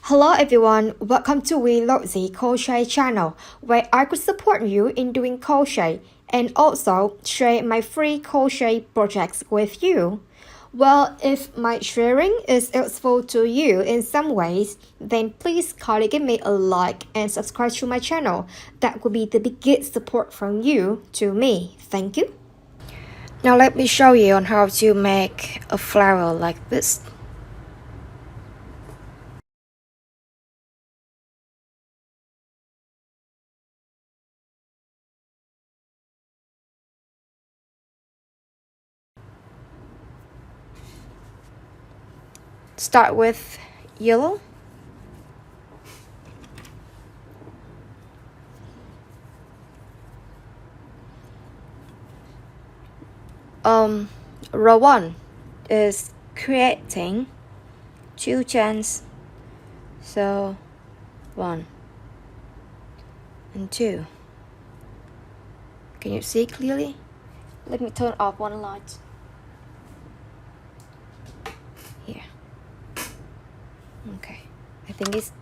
Hello everyone, welcome to wilozycrochet channel, where I could support you in doing crochet and also share my free crochet projects with you. Well, if my sharing is useful to you in some ways, then please kindly give me a like and subscribe to my channel. That would be the biggest support from you to me. Thank you. Now let me show you on how to make a flower like this. Start with yellow. Row 1 is creating 2 chains, so 1 and 2. Can you see clearly? Let me turn off one light. Here. Okay, I think it's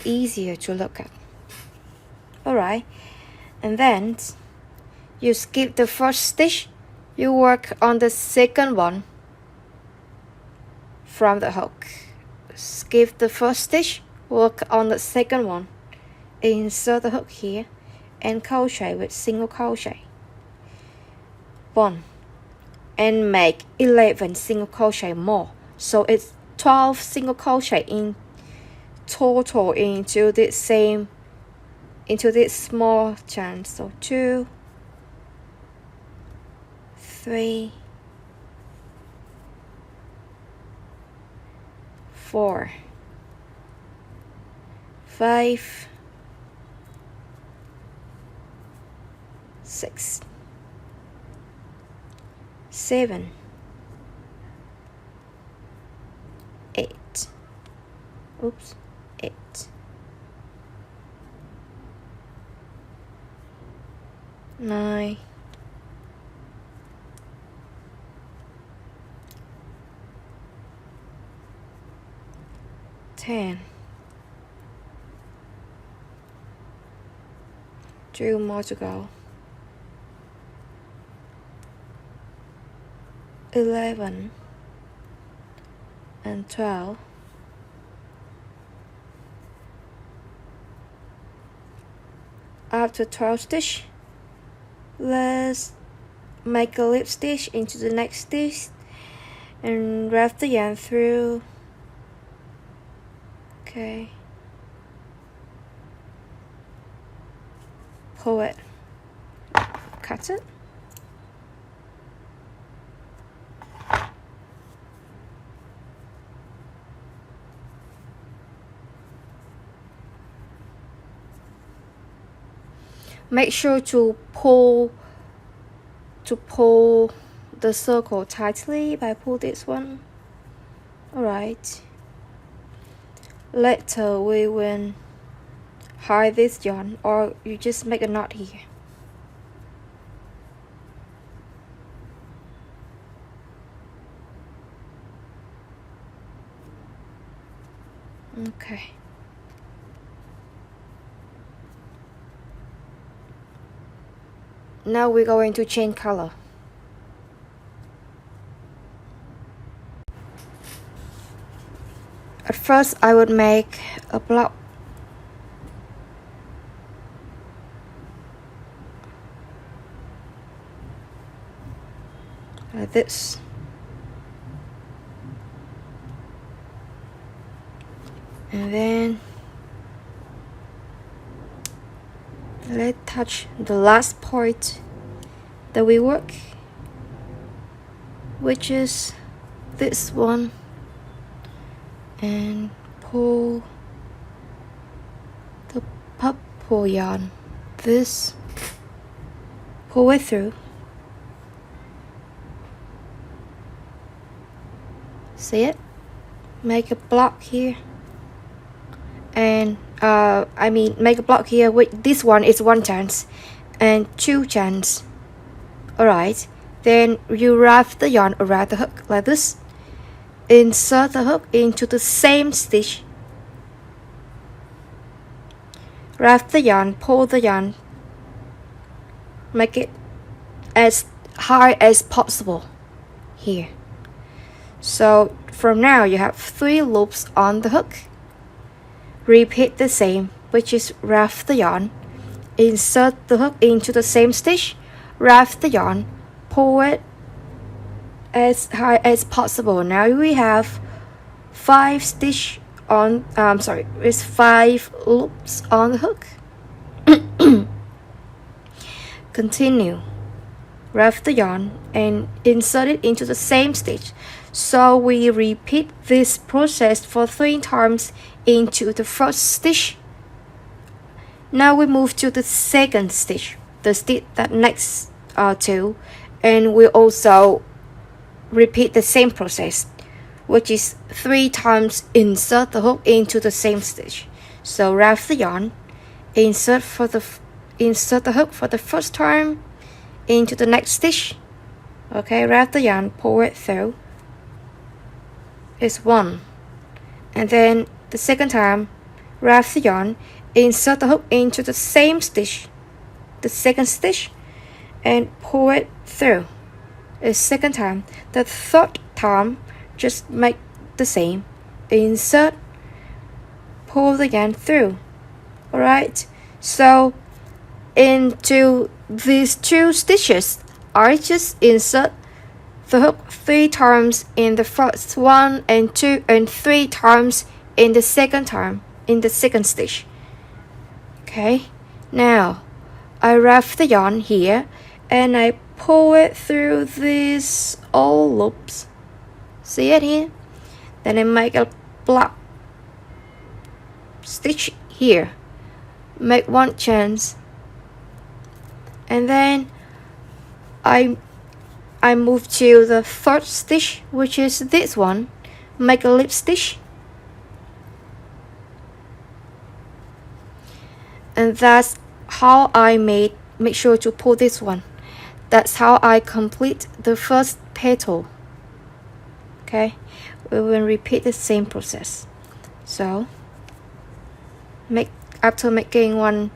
easier to look at. Alright, and then you skip the first stitch, you work on the second one from the hook. Skip the first stitch, work on the second one, insert the hook here and crochet with single crochet 1 and make 11 single crochet more, so it's 12 single crochet in total into this small chain. So 2, 3, 4, 5, 6, 7, 8. Oops, 8. 9, 10. 2 more to go. 11 and 12. After 12 stitch, let's make a lip stitch into the next stitch and wrap the yarn through. Okay, pull it, cut it. Make sure to pull the circle tightly by pull this one. Alright. Later we will hide this yarn, or you just make a knot here. Okay. Now we're going to change color. At first I would make a block. Like this. And then let's touch the last point that we work, which is this one, and pull the purple yarn, this, pull it through. See it? Make a block here, and make a block here with this one is 1 chance and 2 chance Alright, then you wrap the yarn around the hook like this. Insert the hook into the same stitch. Wrap the yarn, pull the yarn, make it as high as possible here. So from now you have 3 loops on the hook. Repeat the same, which is wrap the yarn, insert the hook into the same stitch, wrap the yarn, pull it as high as possible. Now we have 5 stitch on it's 5 loops on the hook. Continue. Wrap the yarn and insert it into the same stitch. So we repeat this process for 3 times into the first stitch. Now we move to the second stitch, the stitch that next to, and we also repeat the same process, which is 3 times insert the hook into the same stitch. So wrap the yarn, insert the hook for the first time into the next stitch. Okay, wrap the yarn, pull it through. It's 1, and then the second time, wrap the yarn, insert the hook into the same stitch, the second stitch, and pull it through. A second time. The third time, just make the same. Insert, pull the yarn through. Alright, so into these 2 stitches, I just insert the hook 3 times in the first one, and 2 and 3 times in the second stitch. Okay, now I wrap the yarn here and I pull it through these all loops. See it here? Then I make a block stitch here, make 1 chain, and then I move to the third stitch, which is this one, make a lip stitch, and that's how I make sure to pull this one. That's how I complete the first petal. Okay, we will repeat the same process. So after making 1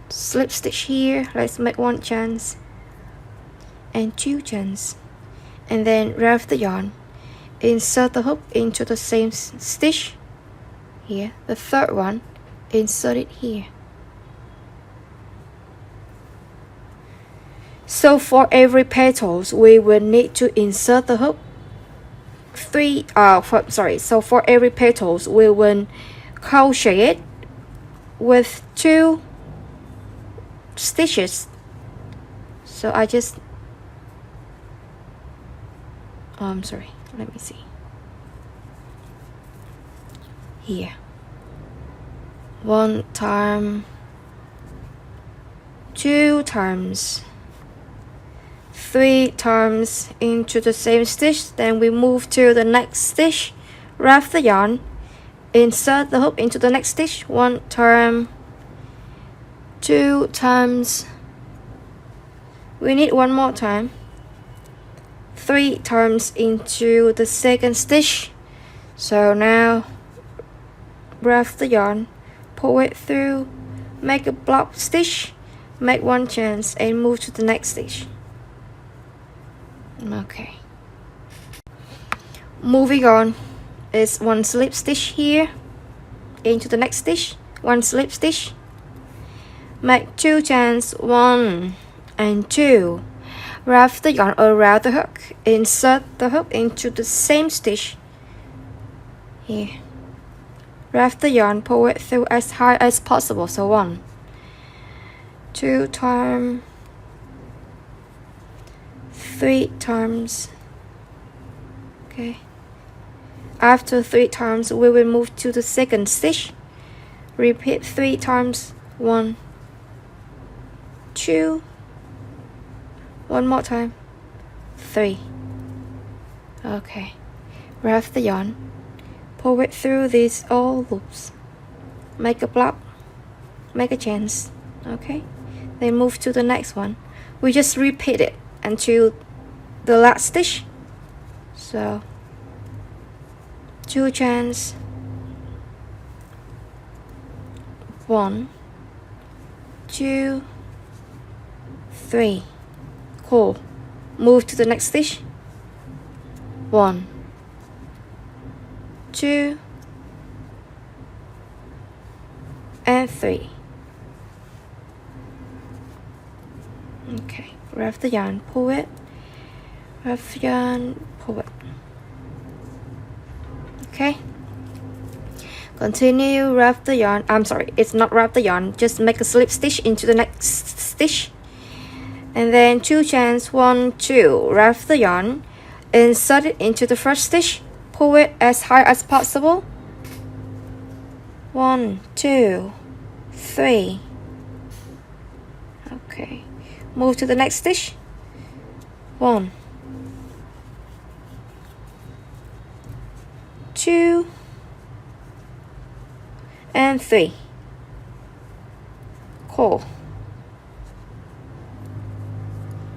slip stitch here, let's make 1 chain and 2 chains, and then wrap the yarn, insert the hook into the same stitch here, the third one, insert it here. So for every petals we will need to insert the hook so for every petals we will crochet it with 2 stitches. So I just let me see here, 1 time, 2 times, 3 times into the same stitch. Then we move to the next stitch, wrap the yarn, insert the hook into the next stitch, 1 time, 2 times, we need 1 more time, 3 times into the second stitch. So now wrap the yarn, pull it through, make a block stitch, make 1 chain, and move to the next stitch. Okay, moving on is 1 slip stitch here into the next stitch, 1 slip stitch, make 2 chains, 1 and 2, wrap the yarn around the hook, insert the hook into the same stitch here, wrap the yarn, pull it through as high as possible. So 1, 2 times, 3 times. Okay, after 3 times we will move to the second stitch, repeat 3 times, 1, 2, 1 more time, 3. Okay, wrap the yarn, pull it through these all loops, make a block, make a chain. Okay, then move to the next one. We just repeat it until the last stitch. So 2 chains, 1, 2, 3. Cool. Move to the next stitch. 1, 2, and 3. Okay, wrap the yarn, pull it, wrap the yarn, pull it. Okay, continue, wrap the yarn. I'm sorry, it's not wrap the yarn, just make a slip stitch into the next stitch, and then 2 chains, 1, 2, wrap the yarn, insert it into the first stitch, pull it as high as possible. 1, 2, 3. Okay, move to the next stitch. 1, 2, and 3. Cool.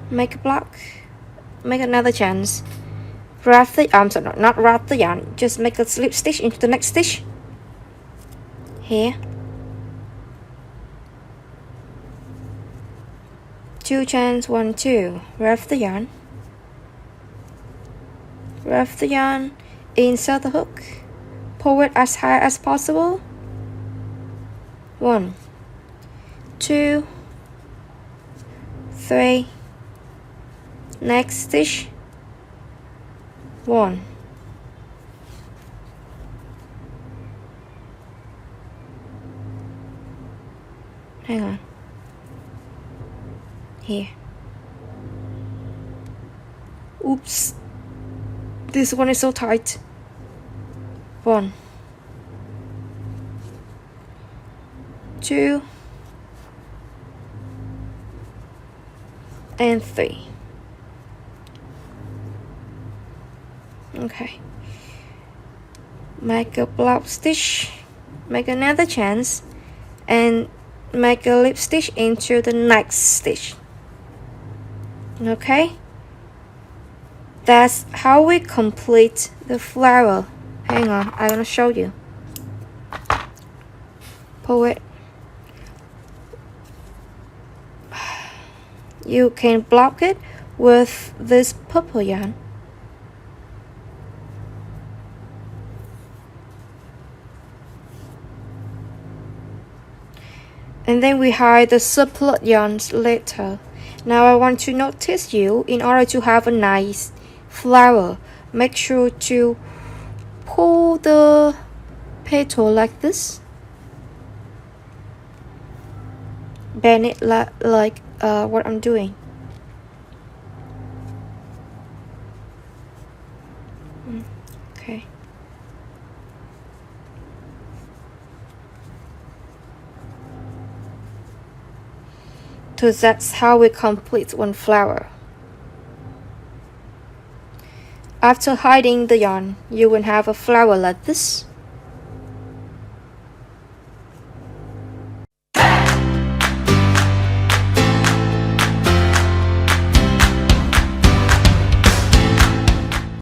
Make a block, make another chance. Wrap the not wrap the yarn, just make a slip stitch into the next stitch. Here. 2 chains, 1, 2. Wrap the yarn. Wrap the yarn, insert the hook, pull it as high as possible. 1, 2, 3. Next stitch. 1. Hang on. Here. Oops. This one is so tight. 1, 2, and 3. Okay. Make a block stitch, make another chance, and make a lip stitch into the next stitch. Okay, that's how we complete the flower. Hang on, I'm gonna show you. Pull it. You can block it with this purple yarn. And then we hide the surplus yarns later. Now I want to notice you, in order to have a nice flower, make sure to pull the petal like this. Bend it like what I'm doing. Okay. So that's how we complete one flower. After hiding the yarn, you will have a flower like this.